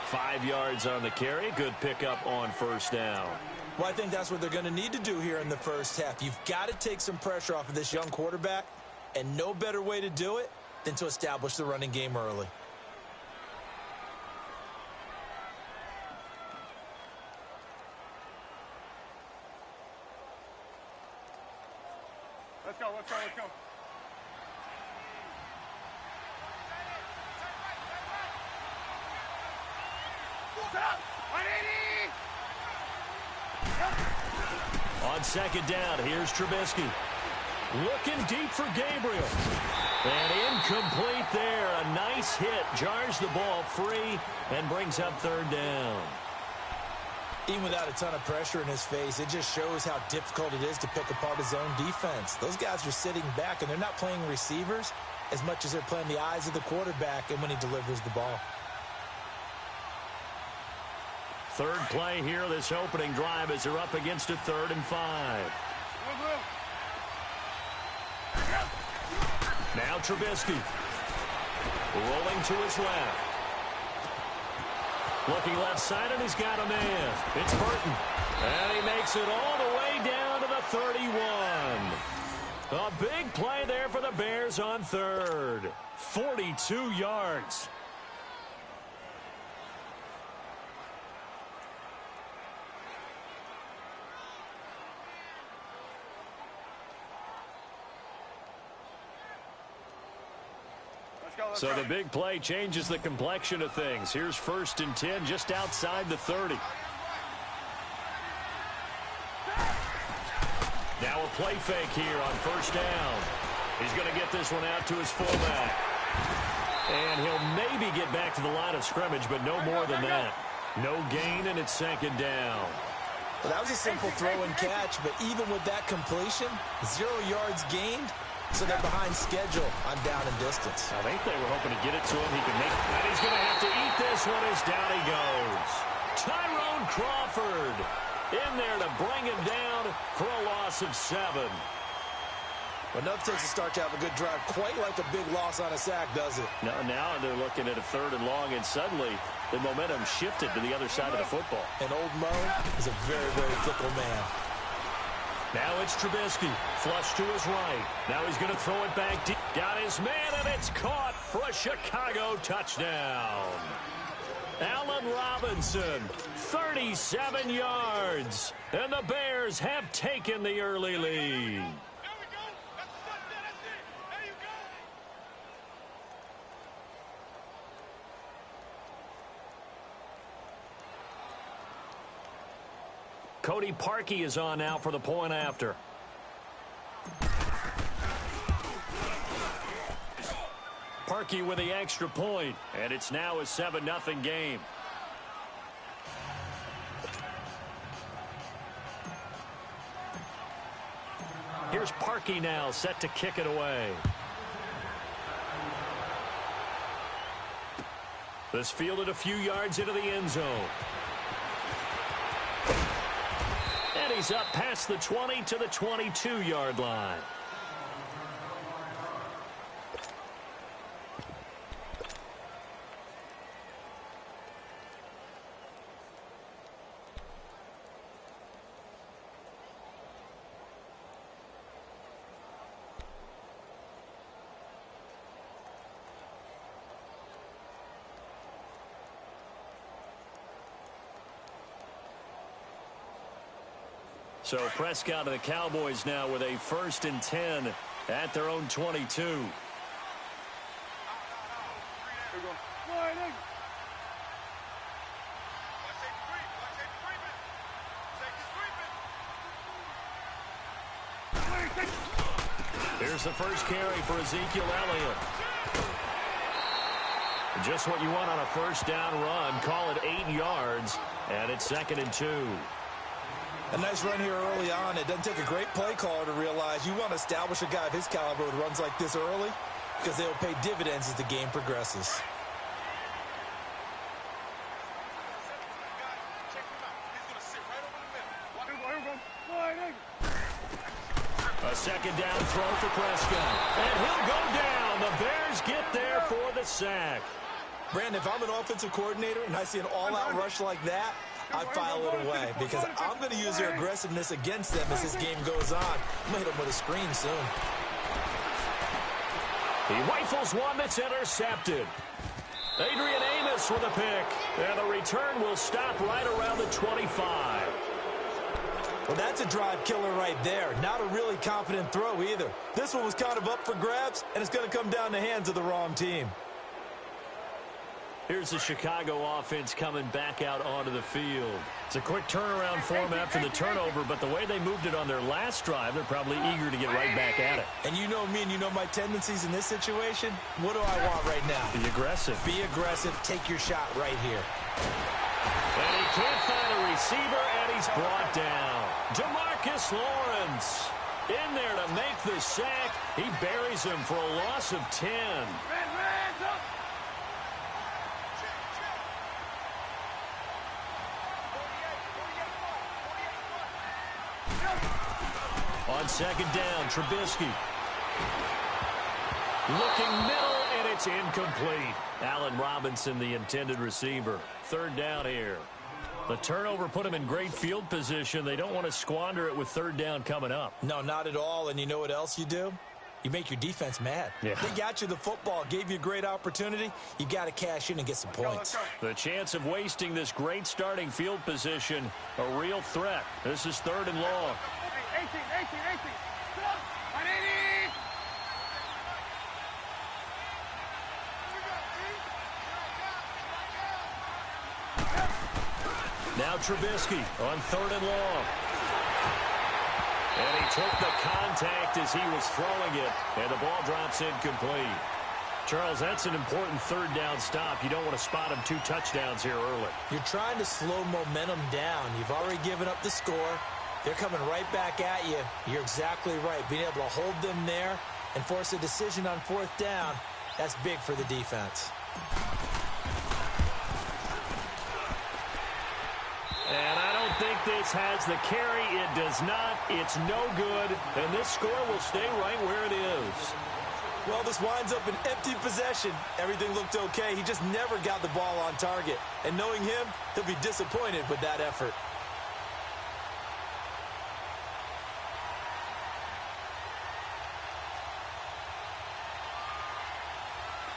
B: 5 yards on the carry. Good pickup on first down.
D: Well, I think that's what they're going to need to do here in the first half. You've got to take some pressure off of this young quarterback, and no better way to do it than to establish the running game early.
C: Let's go, let's go, let's go.
B: On second down, here's Trubisky. Looking deep for Gabriel. And incomplete there. A nice hit. Jars the ball free and brings up third down.
D: Even without a ton of pressure in his face, it just shows how difficult it is to pick apart his own defense. Those guys are sitting back, and they're not playing receivers as much as they're playing the eyes of the quarterback and when he delivers the ball.
B: Third play here, this opening drive, as they're up against a 3rd and 5. Now Trubisky. Rolling to his left. Looking left side, and he's got a man. It's Burton. And he makes it all the way down to the 31. A big play there for the Bears on third. 42 yards. So the big play changes the complexion of things. Here's 1st and 10 just outside the 30. Now a play fake here on first down. He's going to get this one out to his fullback. And he'll maybe get back to the line of scrimmage, but no more than that. No gain, and it's 2nd down.
D: Well, that was a simple throw and catch, but even with that completion, 0 yards gained. So they're behind schedule on down and distance.
B: I think they were hoping to get it to him. He can make it. And he's going to have to eat this one as down he goes. Tyrone Crawford in there to bring him down for a loss of 7.
D: Well, enough takes a start to have a good drive. Quite like a big loss on a sack, does it?
B: No, now they're looking at a 3rd and long, and suddenly the momentum shifted to the other side of the football.
D: And old Mo is a very, very fickle man.
B: Now it's Trubisky, flush to his right. Now he's going to throw it back deep. Got his man, and it's caught for a Chicago touchdown. Allen Robinson, 37 yards. And the Bears have taken the early lead. Cody Parkey is on now for the point after. Parkey with the extra point, and it's now a 7-0 game. Here's Parkey now, set to kick it away. This fielded a few yards into the end zone. And he's up past the 20 to the 22-yard line. So Prescott and the Cowboys now with a 1st and 10 at their own 22. Here's the first carry for Ezekiel Elliott. Just what you want on a first down run. Call it 8 yards, and it's 2nd and 2.
D: A nice run here early on. It doesn't take a great play caller to realize you want to establish a guy of his caliber with runs like this early because they'll pay dividends as the game progresses.
B: A 2nd down throw for Prescott. And he'll go down. The Bears get there for the sack.
D: Brandon, if I'm an offensive coordinator and I see an all-out rush like that, I file it away because I'm going to use their aggressiveness against them as this game goes on. I'm going to hit them with a screen soon.
B: He rifles one that's intercepted. Adrian Amos with a pick. And the return will stop right around the 25.
D: Well, that's a drive killer right there. Not a really confident throw either. This one was kind of up for grabs, and it's going to come down the hands of the wrong team.
B: Here's the Chicago offense coming back out onto the field. It's a quick turnaround for them after the turnover, but the way they moved it on their last drive, they're probably eager to get right back at it.
D: And you know me and you know my tendencies in this situation. What do I want right now?
B: Be aggressive.
D: Be aggressive. Take your shot right here.
B: And he can't find a receiver, and he's brought down. Demarcus Lawrence in there to make the sack. He buries him for a loss of 10. On 2nd down, Trubisky. Looking middle, and it's incomplete. Allen Robinson, the intended receiver. 3rd down here. The turnover put him in great field position. They don't want to squander it with 3rd down coming up.
D: No, not at all. And you know what else you do? You make your defense mad.
B: Yeah.
D: They got you the football, gave you a great opportunity. You got to cash in and get some points.
B: The chance of wasting this great starting field position, a real threat. This is 3rd and long.
C: 18. 180.
B: Now Trubisky on 3rd and long. And he took the contact as he was throwing it, and the ball drops incomplete. Charles, that's an important 3rd down stop. You don't want to spot him 2 touchdowns here early.
D: You're trying to slow momentum down. You've already given up the score. They're coming right back at you. You're exactly right. Being able to hold them there and force a decision on 4th down, that's big for the defense.
B: And I don't think this has the carry. It does not. It's no good. And this score will stay right where it is.
D: Well, this winds up an empty possession. Everything looked okay. He just never got the ball on target. And knowing him, he'll be disappointed with that effort.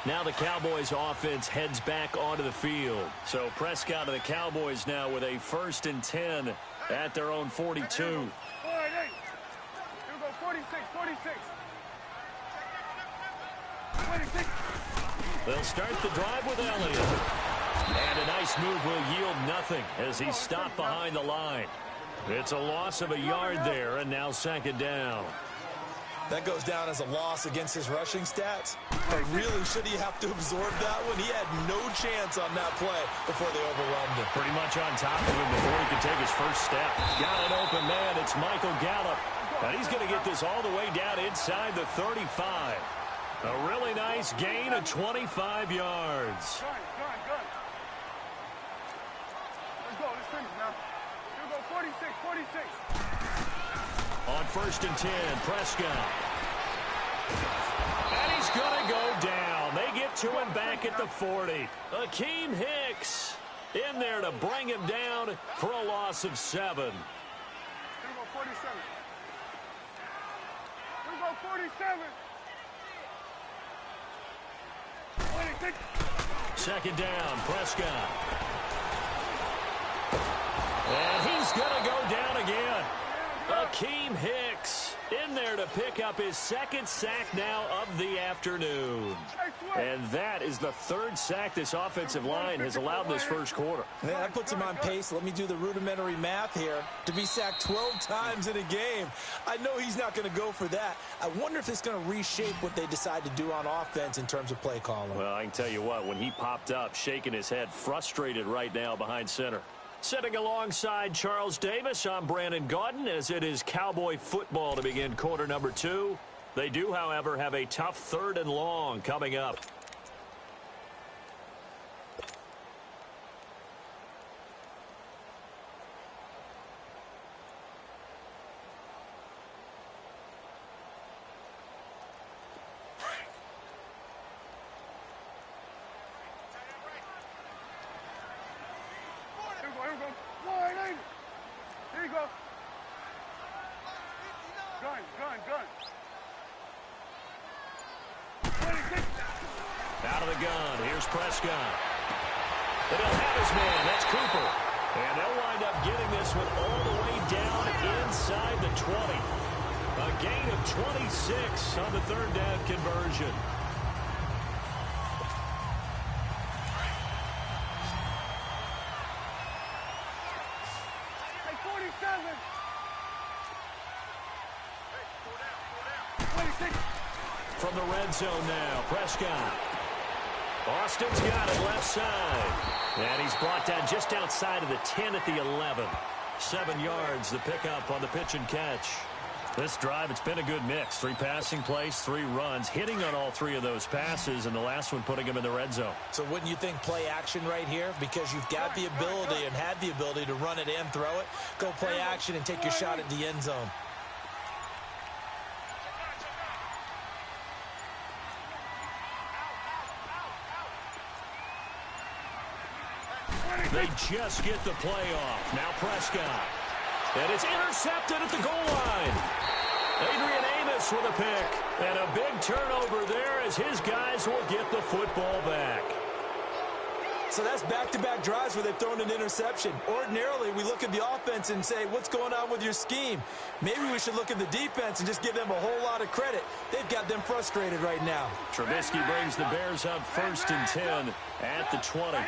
B: Now the Cowboys offense heads back onto the field. So Prescott and the Cowboys now with a 1st and 10 at their own 42.
C: Here we go, 46.
B: They'll start the drive with Elliott. And a nice move will yield nothing as he's stopped behind the line. It's a loss of a yard there, and now 2nd down.
D: That goes down as a loss against his rushing stats. But really, should he have to absorb that one? He had no chance on that play before they overwhelmed him.
B: Pretty much on top of him before he could take his first step. Got an open man. It's Michael Gallup. And he's going to get this all the way down inside the 35. A really nice gain of 25 yards.
C: Good. Let's go. Let's finish now. Here we go, 46.
B: On 1st and 10, Prescott. And he's going to go down. They get to him back at the 40. Akeem Hicks in there to bring him down for a loss of 7.
C: Here we go, 47. Here we go, 47. 26.
B: 2nd down, Prescott. And he's going to go down again. Akeem Hicks in there to pick up his second sack now of the afternoon. And that is the third sack this offensive line has allowed this first quarter.
D: Yeah, that puts him on pace. Let me do the rudimentary math here. To be sacked 12 times in a game, I know he's not going to go for that. I wonder if it's going to reshape what they decide to do on offense in terms of play calling.
B: Well, I can tell you what, when he popped up, shaking his head, frustrated right now behind center. Sitting alongside Charles Davis, I'm Brandon Gaudin, as it is Cowboy football to begin quarter number 2. They do, however, have a tough 3rd and long coming up. Out of the gun, here's Prescott. And he'll have his man, that's Cooper. And they'll wind up getting this one all the way down inside the 20. A gain of 26 on the 3rd down conversion. From the red zone now, Prescott. Austin's got it left side. And he's brought down just outside of the 10 at the 11. 7 yards, the pickup on the pitch and catch. This drive, it's been a good mix. 3 passing plays, 3 runs, hitting on all 3 of those passes, and the last one putting him in the red zone.
D: So wouldn't you think play action right here? Because you've got the ability and had the ability to run it and throw it. Go play action and take your shot at the end zone.
B: They just get the play off. Now Prescott. And it's intercepted at the goal line. Adrian Amos with a pick. And a big turnover there as his guys will get the football back.
D: So that's back-to-back drives where they've thrown an interception. Ordinarily, we look at the offense and say, what's going on with your scheme? Maybe we should look at the defense and just give them a whole lot of credit. They've got them frustrated right now.
B: Trubisky brings the Bears up 1st and 10 at the 20.
C: 18.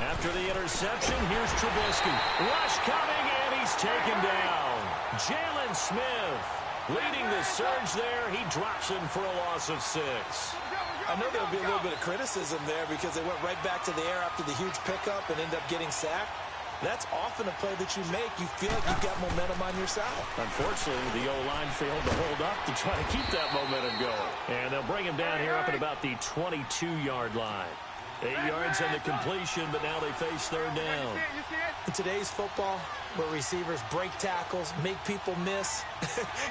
B: After the interception, here's Trubisky. Rush coming, and he's taken down. Jalen Smith leading the surge there. He drops him for a loss of 6.
D: I know there'll be a little bit of criticism there because they went right back to the air after the huge pickup and ended up getting sacked. That's often a play that you make. You feel like you've got momentum on your side.
B: Unfortunately, the O-line failed to hold up to try to keep that momentum going. And they'll bring him down here up at about the 22-yard line. 8 yards on the completion, but now they face 3rd down.
D: In today's football, where receivers break tackles, make people miss,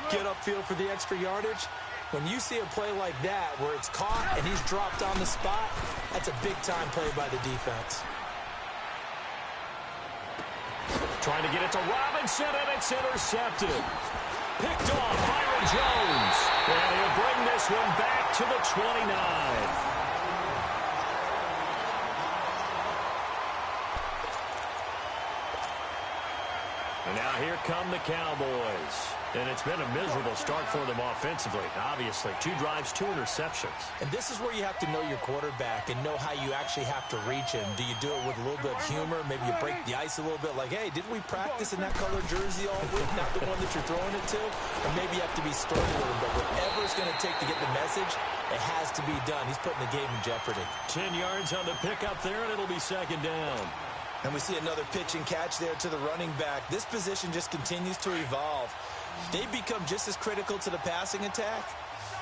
D: get upfield for the extra yardage, when you see a play like that where it's caught and he's dropped on the spot, that's a big-time play by the defense.
B: Trying to get it to Robinson, and it's intercepted. Picked off Byron Jones. And he'll bring this one back to the 29. And now here come the Cowboys. And it's been a miserable start for them offensively. Obviously, 2 drives, 2 interceptions.
D: And this is where you have to know your quarterback and know how you actually have to reach him. Do you do it with a little bit of humor? Maybe you break the ice a little bit like, hey, didn't we practice in that color jersey all week? Not the one that you're throwing it to? Or maybe you have to be stern with him. But whatever it's going to take to get the message, it has to be done. He's putting the game in jeopardy.
B: 10 yards on the pickup there, and it'll be 2nd down.
D: And we see another pitch and catch there to the running back. This position just continues to evolve. They become just as critical to the passing attack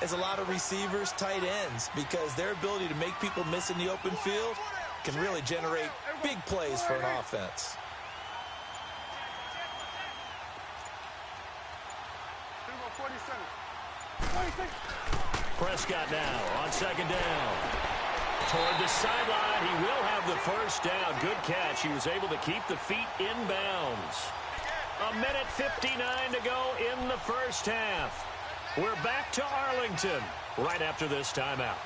D: as a lot of receivers, tight ends, because their ability to make people miss in the open field can really generate big plays for an offense.
B: Prescott now on 2nd down. Toward the sideline, he will have the 1st down. Good catch. He was able to keep the feet in bounds. 1:59 to go in the first half. We're back to Arlington right after this timeout.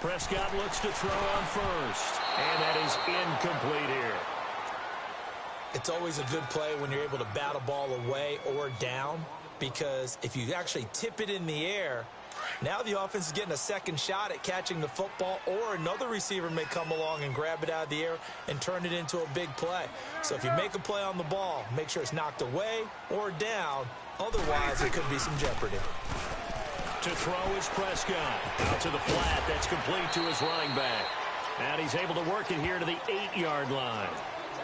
B: Prescott looks to throw on first, and that is incomplete here.
D: It's always a good play when you're able to bat a ball away or down, because if you actually tip it in the air, now the offense is getting a second shot at catching the football, or another receiver may come along and grab it out of the air and turn it into a big play. So if you make a play on the ball, make sure it's knocked away or down. Otherwise, there could be some jeopardy.
B: To throw is Prescott. Out to the flat. That's complete to his running back. And he's able to work it here to the 8-yard line.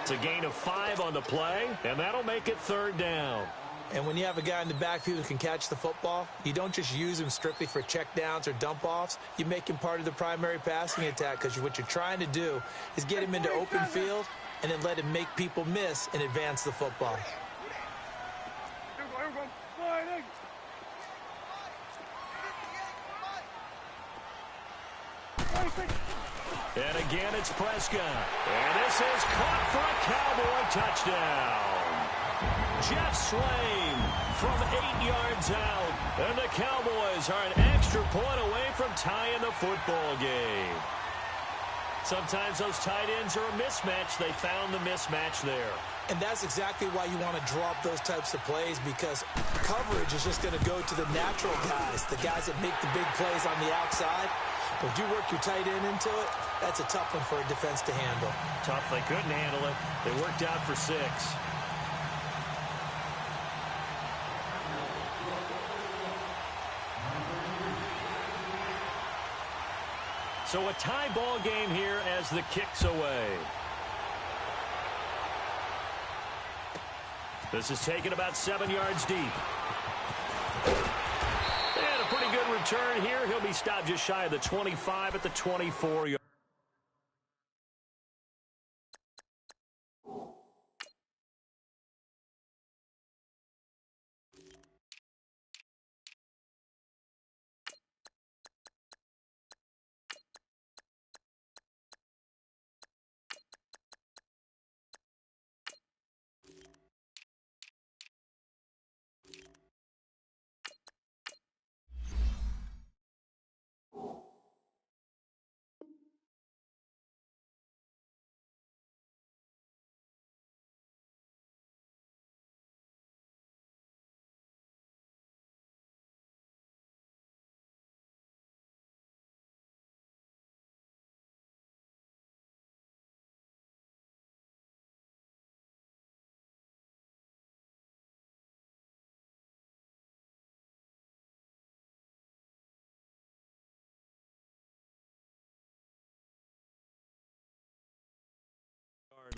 B: It's a gain of 5 on the play, and that'll make it third down.
D: And when you have a guy in the backfield who can catch the football, you don't just use him strictly for checkdowns or dump-offs. You make him part of the primary passing attack, because what you're trying to do is get him into open field and then let him make people miss and advance the football.
B: And again, it's Prescott. And this is caught for a Cowboy touchdown. Jeff Swain from 8 yards out. And the Cowboys are an extra point away from tying the football game. Sometimes those tight ends are a mismatch. They found the mismatch there.
D: And that's exactly why you want to drop those types of plays, because coverage is just going to go to the natural guys, the guys that make the big plays on the outside. But if you work your tight end into it, that's a tough one for a defense to handle.
B: Tough. They couldn't handle it. They worked out for 6. So a tie ball game here as the kick's away. This is taken about 7 yards deep. And a pretty good return here. He'll be stopped just shy of the 25 at the 24-yard.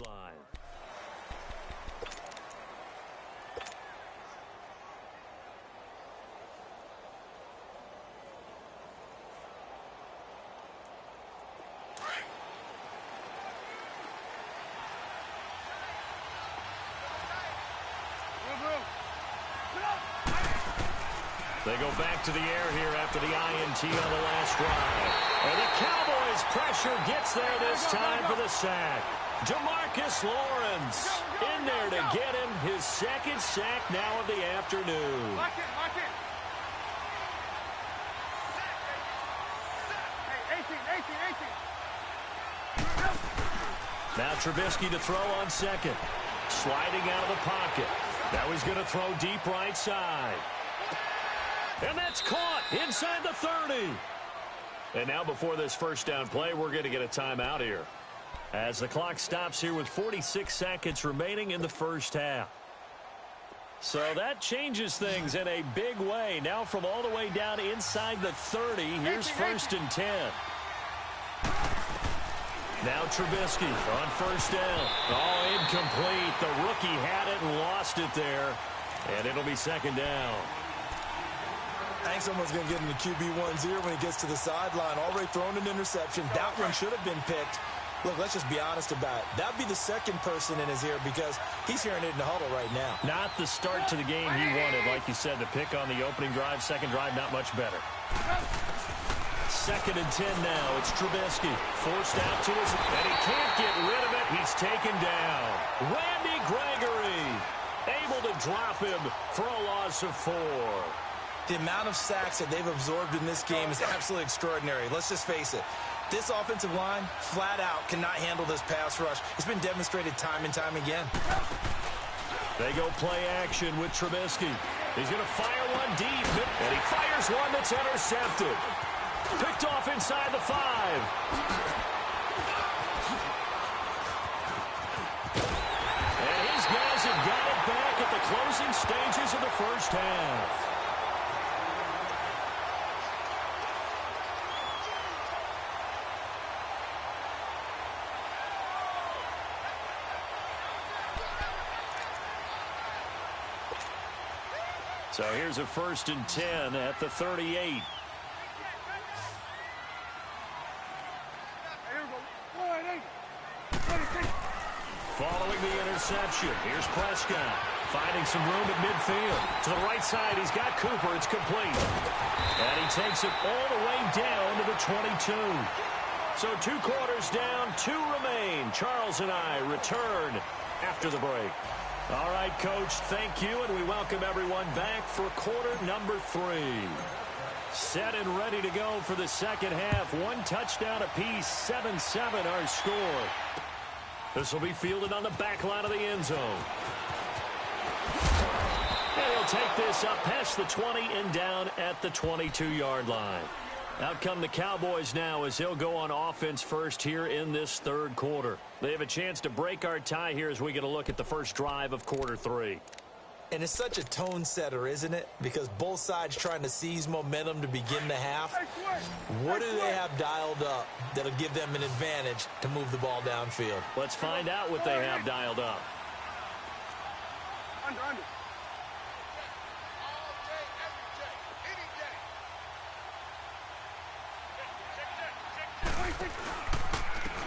B: Line. They go back to the air here after the INT on the last drive. And the Cowboys' pressure gets there this time for the sack. Jamarcus Lawrence in there to get him his second sack now of the afternoon.
C: Lock it, lock it. Hey, 18.
B: Now Trubisky to throw on second. Sliding out of the pocket. Now he's going to throw deep right side. And that's caught inside the 30. And now before this first down play, we're going to get a timeout here, as the clock stops here with 46 seconds remaining in the first half. So that changes things in a big way. Now from all the way down inside the 30, here's 1st and 10. Now Trubisky on first down. Oh, incomplete. The rookie had it and lost it there. And it'll be 2nd down.
D: I think someone's going to get him the QB1-0 when he gets to the sideline. Already thrown an interception. That one should have been picked. Look, let's just be honest about it. That'd be the second person in his ear, because he's hearing it in the huddle right now.
B: Not the start to the game he wanted. Like you said, the pick on the opening drive, second drive, not much better. 2nd and 10 now. It's Trubisky. Forced out to his, and he can't get rid of it. He's taken down. Randy Gregory able to drop him for a loss of 4.
D: The amount of sacks that they've absorbed in this game is absolutely extraordinary. Let's just face it. This offensive line, flat out, cannot handle this pass rush. It's been demonstrated time and time again.
B: They go play action with Trubisky. He's going to fire one deep, and he fires one that's intercepted. Picked off inside the 5. And his guys have got it back at the closing stages of the first half. So here's a 1st and 10 at the 38. Following the interception, here's Prescott, finding some room at midfield. To the right side, he's got Cooper. It's complete. And he takes it all the way down to the 22. So 2 quarters down, 2 remain. Charles and I return after the break. All right, Coach, thank you, and we welcome everyone back for quarter number 3. Set and ready to go for the second half. 1 touchdown apiece, 7-7 our score. This will be fielded on the back line of the end zone. And he'll take this up past the 20 and down at the 22-yard line. Out come the Cowboys now as they'll go on offense first here in this 3rd quarter. They have a chance to break our tie here as we get a look at the first drive of quarter 3.
D: And it's such a tone setter, isn't it? Because both sides trying to seize momentum to begin the half. What do they have dialed up that'll give them an advantage to move the ball downfield?
B: Let's find out what they have dialed up.
C: Under.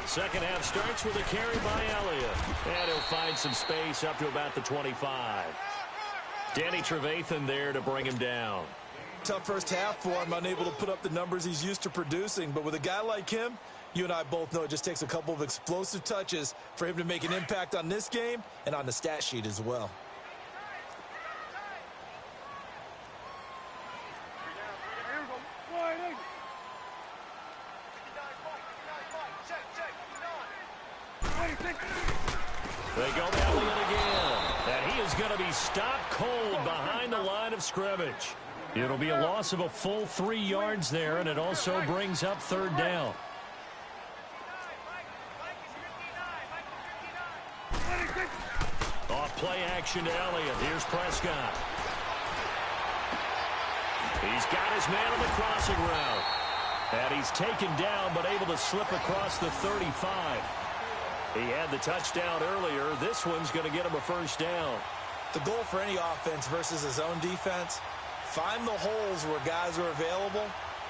B: Second half starts with a carry by Elliott. And he'll find some space up to about the 25. Danny Trevathan there to bring him down.
D: Tough first half for him, unable to put up the numbers he's used to producing. But with a guy like him, you and I both know it just takes a couple of explosive touches for him to make an impact on this game and on the stat sheet as well.
B: They go to Elliott again. And he is going to be stopped cold behind the line of scrimmage. It'll be a loss of a full 3 yards there, and it also brings up 3rd down. Off play action to Elliott. Here's Prescott. He's got his man on the crossing route. And he's taken down, but able to slip across the 35. He had the touchdown earlier. This one's going to get him a 1st down.
D: The goal for any offense versus his own defense, find the holes where guys are available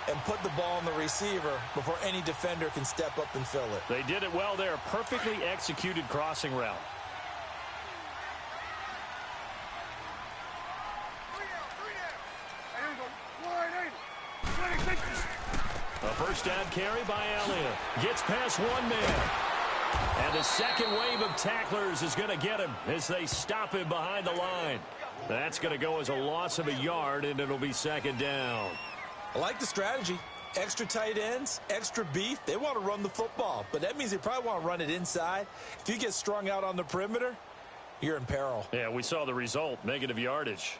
D: and put the ball on the receiver before any defender can step up and fill it.
B: They did it well there. Perfectly executed crossing route. A 1st down carry by Elliott. Gets past 1 man. And the second wave of tacklers is going to get him as they stop him behind the line. That's going to go as a loss of a yard, and it'll be 2nd down.
D: I like the strategy. Extra tight ends, extra beef. They want to run the football, but that means they probably want to run it inside. If you get strung out on the perimeter, you're in peril.
B: Yeah, we saw the result, negative yardage.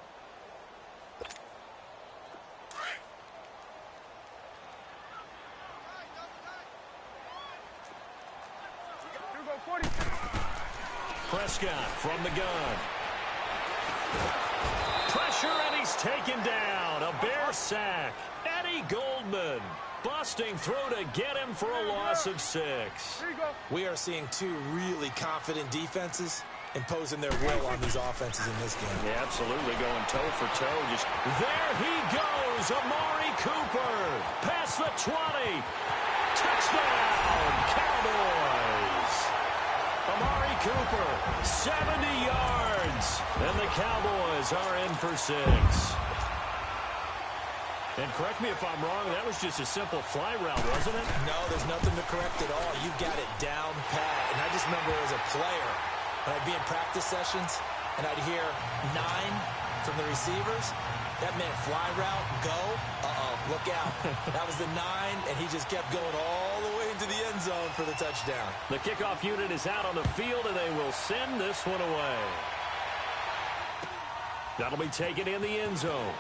B: Prescott from the gun. Pressure, and he's taken down. A Bear sack. Eddie Goldman busting through to get him for a loss of 6.
D: We are seeing 2 really confident defenses imposing their will on these offenses in this game.
B: Yeah, absolutely, going toe for toe. Just there he goes, Amari Cooper, past the 20. Touchdown, Cowboys. Amari Cooper, 70 yards, and the Cowboys are in for 6. And correct me if I'm wrong, that was just a simple fly route, wasn't it?
D: No, there's nothing to correct at all. You got it down pat. And I just remember as a player, when I'd be in practice sessions and I'd hear 9 from the receivers, That meant fly route, go. Look out. That was the 9, and he just kept going all the way into the end zone for the touchdown.
B: The kickoff unit is out on the field, and they will send this one away. That'll be taken in the end zone.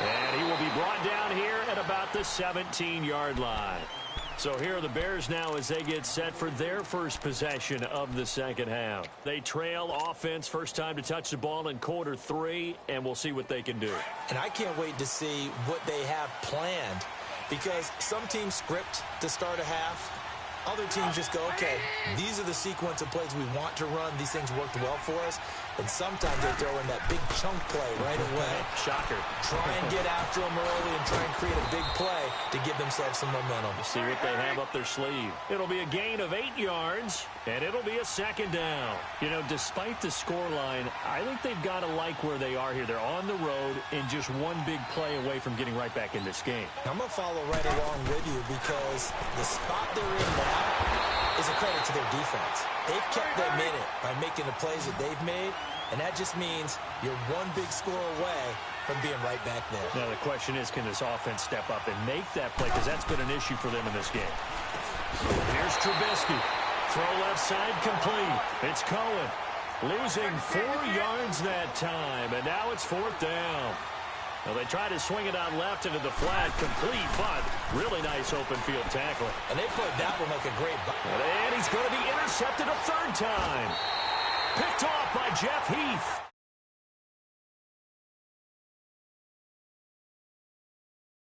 B: And he will be brought down here at about the 17-yard line. So here are the Bears now as they get set for their first possession of the second half. They trail offense, first time to touch the ball in quarter 3, and we'll see what they can do.
D: And I can't wait to see what they have planned, because some teams script to start a half. Other teams just go, okay, these are the sequence of plays we want to run. These things worked well for us. And sometimes they throw in that big chunk play right away.
B: Shocker.
D: Try and get after them early and try and create a big play to give themselves some momentum.
B: See what they have up their sleeve. It'll be a gain of 8 yards, and it'll be a second down. You know, despite the scoreline, I think they've got to like where they are here. They're on the road and just one big play away from getting right back in this game.
D: I'm going to follow right along with you, because the spot they're in now is a credit to their defense. They've kept them in it by making the plays that they've made, and that just means you're one big score away from being right back there.
B: Now the question is, can this offense step up and make that play, because that's been an issue for them in this game. Here's Trubisky. Throw left side complete. It's Cohen. Losing 4 yards that time, and now it's 4th down. Well, they try to swing it out left into the flat, complete, but really nice open field tackling.
D: And they played that one like a great...
B: And he's going to be intercepted a 3rd time. Picked off by Jeff Heath.